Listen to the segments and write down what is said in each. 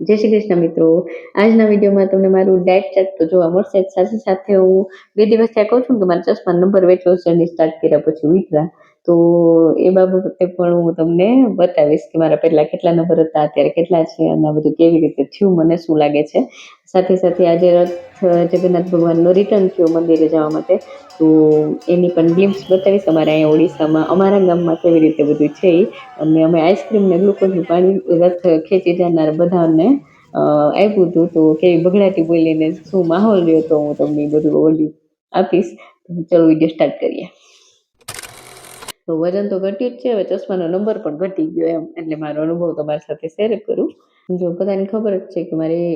જય શ્રી કૃષ્ણ મિત્રો. આજના વિડીયોમાં તમને મારું ડાયટ ચાર્ટ તો જોવા મળશે જ. સાથે સાથે હું 2 દિવસ થયા કહું છું કે મારા ચશ્મા નંબર વેચવો જર્ની સ્ટાર્ટ કર્યા પછી ઉતરા. તો એ બાબતે પણ હું તમને બતાવીશ કે મારા પહેલા કેટલા નંબર હતા, અત્યારે કેટલા છે, અને આ બધું કેવી રીતે થયું, મને શું લાગે છે. સાથે સાથે આજે જગન્નાથ ભગવાનનો રિટર્ન થયો મંદિરે જવા માટે, તો એની પણ ગ્લિમ્સ બતાવીશ. અમારા અહીંયા ઓડિશામાં અમારા ગામમાં કેવી રીતે બધું છે ઈ. અને અમે આઈસ્ક્રીમ ને ગ્લુકોઝનું પાણી રથ ખેંચી જનાર બધાને આપ્યું હતું. તો કેવી બગડાટી બોલીને શું માહોલ રહ્યો તો હું તમને બધું ઓલું આપીશ. તો ચલો વિડીયો સ્ટાર્ટ કરીએ. તો વજન તો ઘટ્યું જ છે, હવે ચશ્માનો નંબર પણ ઘટી ગયો એમ, એટલે મારો અનુભવ તમારી સાથે શેર કરું. જો બધાને ખબર જ છે કે મારી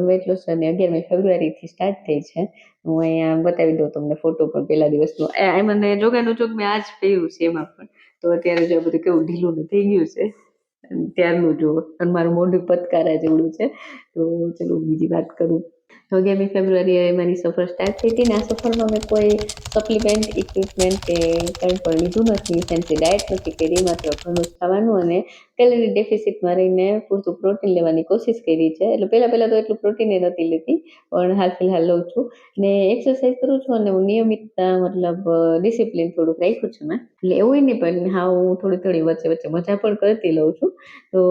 વેટ લોસ જર્ની 11મી ફેબ્રુઆરીથી સ્ટાર્ટ થઈ છે. હું અહીંયા બતાવી દઉં તમને ફોટો પણ પહેલા દિવસનો. આ મને જોગાનું જોગ મેં આજ પહેર્યું છે એમાં પણ. તો અત્યારે જો બધું કેવું ઢીલું ને થઈ ગયું છે ત્યારનું જો, અને મારું મોઢું પતકારા જેવડું છે. તો ચલો બીજી વાત કરું. તો 11મી ફેબ્રુઆરીએ મારી સફર સ્ટાર્ટ થઈ હતી, ને આ સફરમાં મેં કોઈ સપ્લિમેન્ટ, ઇક્વિપમેન્ટ કે કંઈ પણ લીધું નથી, ફેન્સી ડાયટ નથી કરી, માત્ર ઘરનું જ ખાવાનું અને કેલરી ડેફિસિટમાં રહીને પૂરતું પ્રોટીન લેવાની કોશિશ કરી છે. એટલે પહેલાં તો એટલું પ્રોટીન નથી લેતી, પણ હાલ ફિલહાલ લઉં છું. ને એક્સરસાઇઝ કરું છું, અને હું નિયમિતતા મતલબ ડિસિપ્લિન થોડુંક રાખ્યું છે મેં. એટલે એવું નહીં, પણ હા, હું થોડી વચ્ચે મજા પણ કરતી લઉં છું. તો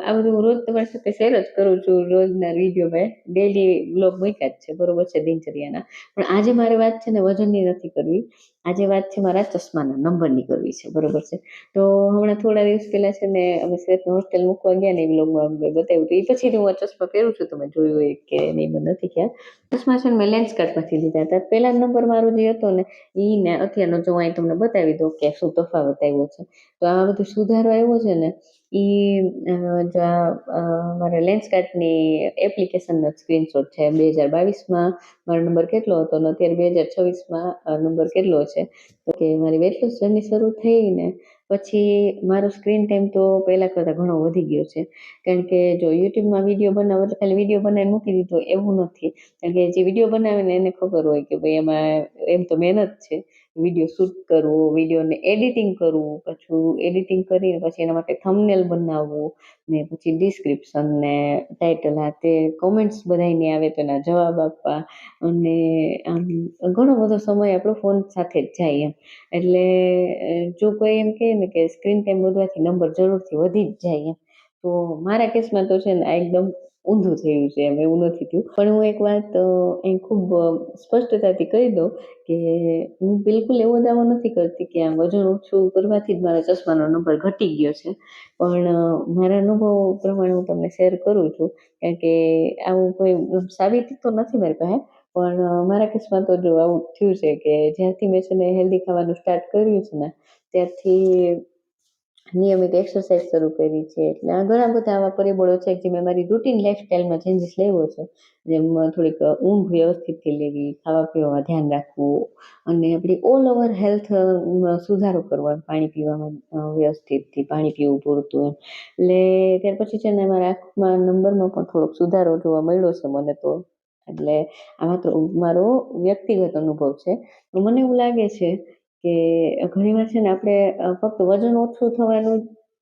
આ બધું હું રોજ તમારી સાથે શેર જ કરું છું. રોજના વિડીયો મેં ડેઈલી બ્લોગ મૂક્યા જ છે, બરોબર છે, દિનચર્યાના. પણ આજે મારે વાત છે ને વજનની નથી કરવી. આજે વાત છે મારા ચશ્માના નંબરની કરવી છે, બરોબર છે. તો હમણાં થોડા દિવસ પહેલા છે ને અમે સુરતમાં હોસ્ટેલ મૂકવા ગયા ને એ બ્લોગમાં અમને બતાવ્યું. તો એ પછી હું આ ચશ્મા પહેરું છું, તમે જોયું હોય કે નહીં મને નથી ખ્યાલ. ચશ્મા છે ને મેં લેન્સ કાર્ડમાંથી લીધા હતા. પહેલા નંબર મારો જે હતો ને એ ને અત્યારનો જો અહીં તમને બતાવી દઉં કે શું તફાવત આવ્યો છે. તો આ બધું સુધારો આવ્યો છે ને એ જો મારા લેન્સ કાર્ડની એપ્લિકેશનનો સ્ક્રીનશોટ છે. 2022માં મારો નંબર કેટલો હતો ને અત્યારે 2026માં નંબર કેટલો છે. તો કે મારી વેટ લોસ જર્ની શરૂ થઈ ને પછી મારો સ્ક્રીન ટાઈમ તો પહેલાં કરતાં ઘણો વધી ગયો છે. કારણ કે જો યુટ્યુબમાં વિડીયો બનાવો એટલે ખાલી વિડીયો બનાવીને મૂકી દીધો એવું નથી. કારણ કે જે વિડીયો બનાવે ને એને ખબર હોય કે ભાઈ એમાં એમ તો મહેનત છે. વિડીયો શૂટ કરવો, વિડીયોને એડિટિંગ કરવું, પાછું એડિટિંગ કરીને પછી એના માટે થંબનેલ બનાવવું, ને પછી ડિસ્ક્રિપ્શન ને ટાઇટલ, હા તે કોમેન્ટ્સ બધાયની આવે તો એના જવાબ આપવા, અને આમ ઘણો બધો સમય આપણો ફોન સાથે જ જાય એમ. એટલે જો કોઈ એમ કહે ને કે સ્ક્રીન ટાઈમ વધવાથી નંબર જરૂરથી વધી જ જાય એમ, તો મારા કેસમાં તો છે ને આ એકદમ ઊંધું થયું છે એમ, એવું નથી થયું. પણ હું એક વાત અહીં ખૂબ સ્પષ્ટતાથી કહી દઉં કે હું બિલકુલ એવો દાવો નથી કરતી કે આમ વજન ઓછું કરવાથી જ મારા ચશ્માનો નંબર ઘટી ગયો છે. પણ મારા અનુભવ પ્રમાણે હું તમને શેર કરું છું. કારણ કે આવું કોઈ સાબિતી તો નથી મારી પાસે, પણ મારા કેસમાં તો જો આવું થયું છે કે જ્યારથી મેં છે ને હેલ્ધી ખાવાનું સ્ટાર્ટ કર્યું છે ને ત્યારથી નિયમિત એક્સરસાઇઝ શરૂ કરી છે. એટલે આ ઘણા બધા આવા પરિબળો છે જે મેં મારી રૂટીન લાઈફસ્ટાઈલમાં ચેન્જીસ લાવ્યો છે. જેમ થોડીક ઊંઘ વ્યવસ્થિતથી લેવી, ખાવા પીવામાં ધ્યાન રાખવું, અને આપણી ઓલ ઓવર હેલ્થ સુધારો કરવો, પાણી પીવામાં વ્યવસ્થિતથી પાણી પીવું પૂરતું એમ. એટલે ત્યાર પછી છે ને મારા આંખમાં નંબરમાં પણ થોડોક સુધારો જોવા મળ્યો છે મને તો. એટલે આમાં તો મારો વ્યક્તિગત અનુભવ છે. તો મને એવું લાગે છે કે ઘણીવાર છે ને આપણે ફક્ત વજન ઓછું થવાનું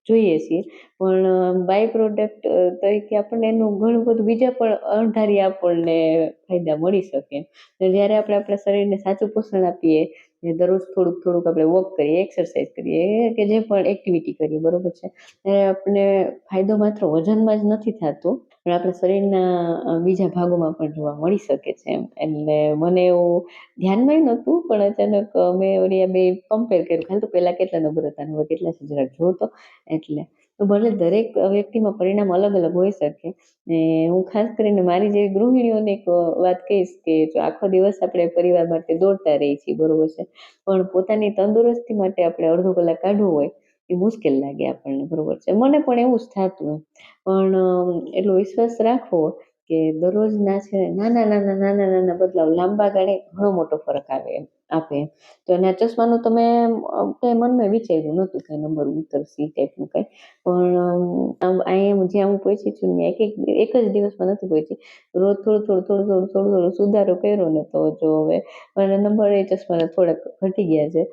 જોઈએ છીએ, પણ બાય પ્રોડક્ટ તરીકે આપણને એનું ઘણું બધું બીજા પણ અણધારી આપણને ફાયદા મળી શકે. તો જ્યારે આપણે આપણા શરીરને સાચું પોષણ આપીએ, દરરોજ થોડુંક આપણે વોક કરીએ, એક્સરસાઇઝ કરીએ, કે જે પણ એક્ટિવિટી કરીએ, બરોબર છે, આપણને ફાયદો માત્ર વજનમાં જ નથી થતો, પણ આપણા શરીરના બીજા ભાગોમાં પણ જોવા મળી શકે છે એમ. એટલે મને એવું ધ્યાનમાં નહોતું, પણ અચાનક મેં ઓલી બે કમ્પેર કર્યું, હાલ તો પહેલાં કેટલા નંબર હતા હવે કેટલા છે જરાક જો તો. એટલે તો ભલે દરેક વ્યક્તિમાં પરિણામ અલગ અલગ હોઈ શકે. ને હું ખાસ કરીને મારી જેવી ગૃહિણીઓને એક વાત કહીશ કે જો આખો દિવસ આપણે પરિવાર માટે દોડતા રહીએ છીએ, બરોબર છે, પણ પોતાની તંદુરસ્તી માટે આપણે અડધો કલાક કાઢવો હોય એ મુશ્કેલ લાગે આપણને, બરોબર છે. મને પણ એવું જ થતું એમ. પણ એટલો વિશ્વાસ રાખવો કે દરરોજના છે નાના બદલાવ લાંબા ગાળે ઘણો મોટો ફરક આવે એમ. આપે. તો એના ચશ્માનું તો મેં કંઈ મનમાં વિચાર્યું નહોતું કંઈ નંબર ઉતરશે એ ટાઈપનું કંઈ. પણ અહીંયા જ્યાં હું પહોંચી છું ત્યાં એક જ દિવસમાં નથી પહોંચી. રોજ થોડું સુધારો કર્યો ને તો જો હવે મારા નંબર એ ચશ્માના થોડાક ઘટી ગયા છે.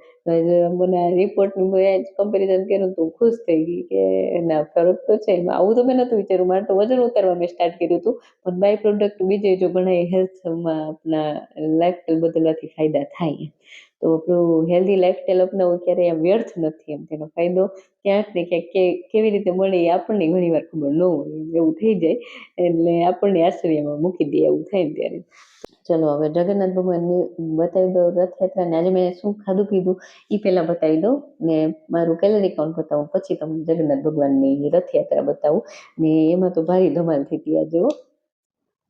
મને આ રિપોર્ટનું કમ્પેરિઝન કર્યું તો હું ખુશ થઈ ગઈ કે ના ફરક તો છે એમાં. આવું તો મેં નહોતું વિચાર્યું. મારે તો વજન ઉતારવા મેં સ્ટાર્ટ કર્યું હતું, પણ બાય પ્રોડક્ટ બીજે જો ઘણા હેલ્થમાં આપણા લાઈફસ્ટાઈલ બદલવાથી ફાયદા થાય. તો આપણું હેલ્ધી લાઈફસ્ટાઈલ અપનાવવું ક્યારેય એમ વ્યર્થ નથી એમ. તેનો ફાયદો ક્યાંક ને ક્યાંક કેવી રીતે મળે એ આપણને ઘણી વાર ખબર ન હોય એવું થઈ જાય. એટલે આપણને આશ્ચર્યમાં મૂકી દે એવું થાય ને ત્યારે. ચલો હવે જગન્નાથ ભગવાનની બતાવી દઉં રથયાત્રાને. આજે મેં શું ખાધું પીધું એ પહેલાં બતાવી દઉં ને મારું કેલરી કાઉન્ટ બતાવું, પછી તમને જગન્નાથ ભગવાનની રથયાત્રા બતાવું. ને એમાં તો ભારી ધમાલ થઈ હતી આજે.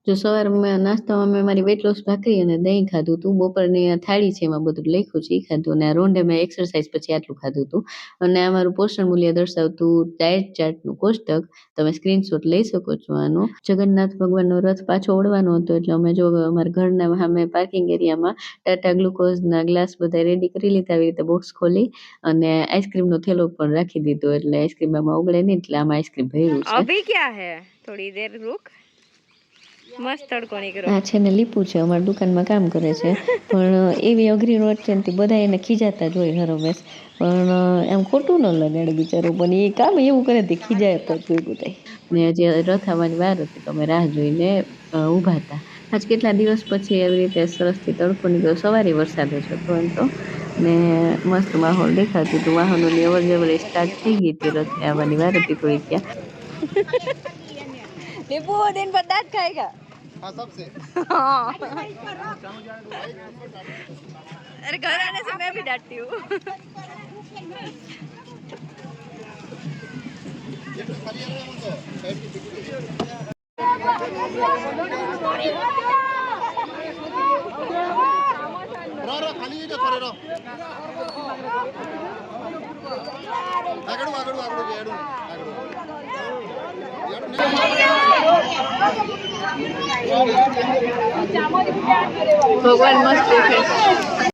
જો સવારમાં નાસ્તામાં મેં મારી વેટ લોસ ભાખરી અને દહીં ખાધું હતું. બપોરની થાળી છે એમાં બધું લખ્યું છે એ ખાધું. અને આ રોંઢે મેં એક્સરસાઇઝ પછી આટલું ખાધું હતું. અને આ મારું પોષણ મૂલ્ય દર્શાવતું ડાયટ ચાર્ટનું કોષ્ટક, તમે સ્ક્રીનશોટ લઈ શકો છો આનો. જગન્નાથ ભગવાનનો રથ પાછો ઓળવાનો હતો એટલે અમે જો અમારા ઘરના સામે પાર્કિંગ એરિયામાં ટાટા ગ્લુકોઝના ગ્લાસ બધા રેડી કરી લીધા. આવી રીતે બોક્સ ખોલી અને આઈસ્ક્રીમનો થેલો પણ રાખી દીધો એટલે આઈસ્ક્રીમ આમાં ઓગળે નહીં, એટલે આમાં આઈસ્ક્રીમ ભર્યું છે. અભી ક્યાં હે થોડી દેર રૂક, મસ્ત તડકો નીકળ્યો. આ છે ને લીપુ છે, અમારી દુકાનમાં કામ કરે છે. પણ એવી અઘરી રોટ છે ને બધા એને ખીજાતા જ હોય હરમેશ. પણ એમ ખોટું ન લગાડે બિચારું, પણ એ કામ એવું કરે તે ખીજાતા જ હોય બધા. ને જે રથ આવવાની વાર હતી તો અમે રાહ જોઈને ઊભા હતા. આજ કેટલા દિવસ પછી એવી રીતે સરસથી તડકો નીકળ્યો. સવારે વરસાદ જ હતો એમ તો. ને મસ્ત માહોલ દેખાતું હતું. વાહનોની અવર જવર સ્ટાર્ટ થઈ ગઈ હતી. રથ આવવાની વાર હતી થોડીક ત્યાં. લીપુ દિન પર દાંત ખાएगा। हाँ सबसे अरे घर आने से मैं भी डांटती हूँ। खाली ભગવાન મસ્ત દેખાય.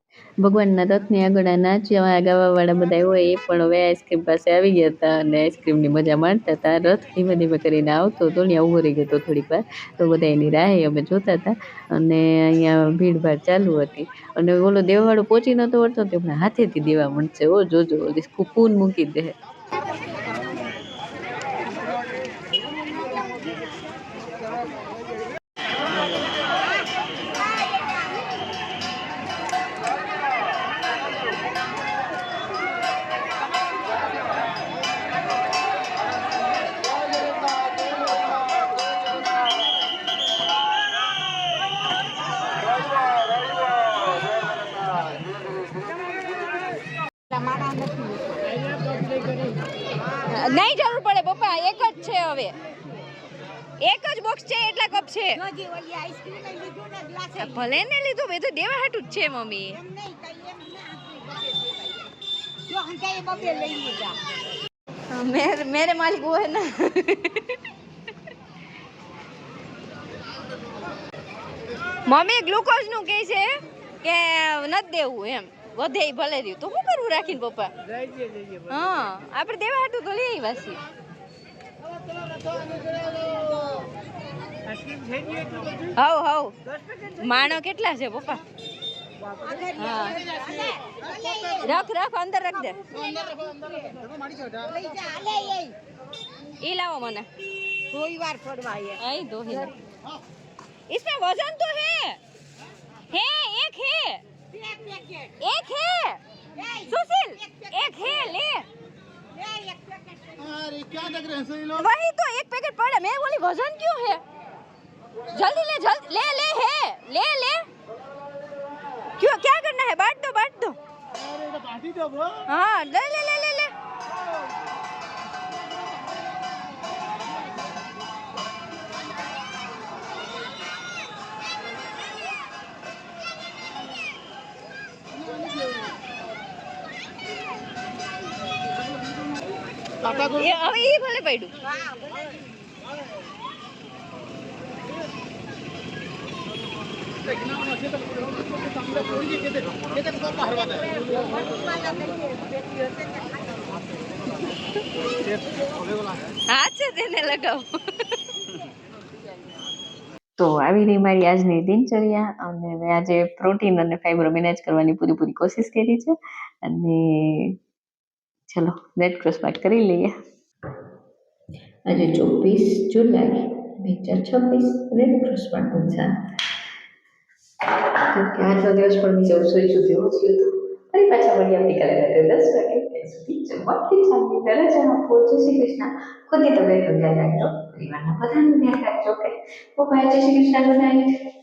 ભગવાનના રથની આગળ નાચવા ગાવા વાળા બધા હોય એ પણ હવે આઈસ્ક્રીમ પાસે આવી ગયા હતા અને આઈસ્ક્રીમની મજા માણતા હતા. રથ ધીમે ધીમે કરીને આવતો હતો, ત્યાં ઊભો રહી ગયો હતો થોડીક વાર. તો બધા એની રાહે અમે જોતા હતા અને અહીંયા ભીડભાડ ચાલુ હતી. અને ઓલો દેવાવાળો પહોંચી નતો વળતો તે પણ હાથેથી દેવા મળશે. ઓ જોજો ઓલી કૂપન મૂકી દે. નહીં જરૂર પડે પપ્પા, એક જ છે હવે, એક જ બોક્સ છે, એટલા કપ છે. ભલે ને લીધું, મેં તો દેવા હાટું જ છે મમ્મી. મેરે માલિક वो है ना। મમ્મી ગ્લુકોઝ નું કહે છે કે નથી દેવું એમ, વધે ભલે દઉં તો શું કરવું રાખીને પપ્પા. હા આપણે દેવા હાટું તો લઈ આવ્યા છીએ. હવ હવ માણો કેટલા છે પપ્પા? હા રખ રખ અંદર રખ દે. ઈ લાવો મને થોડી વાર ફરવા આઈ દો. इसमें वजन तो है एक है सुशील, एक है ले। अरे क्या लग रहे हैं लोग? वही तो एक पैकेट पड़ा, मैं बोली वजन क्यों है? जल्दी ले, जल्दी ले ले है ले ले। क्यों क्या करना है? बांट दो अरे तो बांट दो ब्रो। हाँ ले ले ले ले ले। હવે એ ભલે પડ્યું. હા છે તેને લગાવો. તો આવી રહી મારી આજની દિનચર્યા અને મેં આજે પ્રોટીન અને ફાઈબર મેનેજ કરવાની પૂરી કોશિશ કરી છે અને ચલો રેડ ક્રોસ પાઠ કરી લઈએ. આજે 24 જુલાઈ 2026 રેડ ક્રોસ પાઠ પૂછા. કે આજનો દિવસ પણ બીજો રસોઈ સુધી એવો થયો હતો. ફરી પાછા મળીએ આવતીકાલે રાત્રે 10 વાગે. ત્યાં સુધી જમવાથી ચાલી દરજ્જા આપો. જય શ્રી કૃષ્ણ. ખુદની તબિયતનું ધ્યાન રાખજો. પરિવારના બધાનું ધ્યાન રાખજો. કે બાય. જય શ્રી કૃષ્ણ. Good night.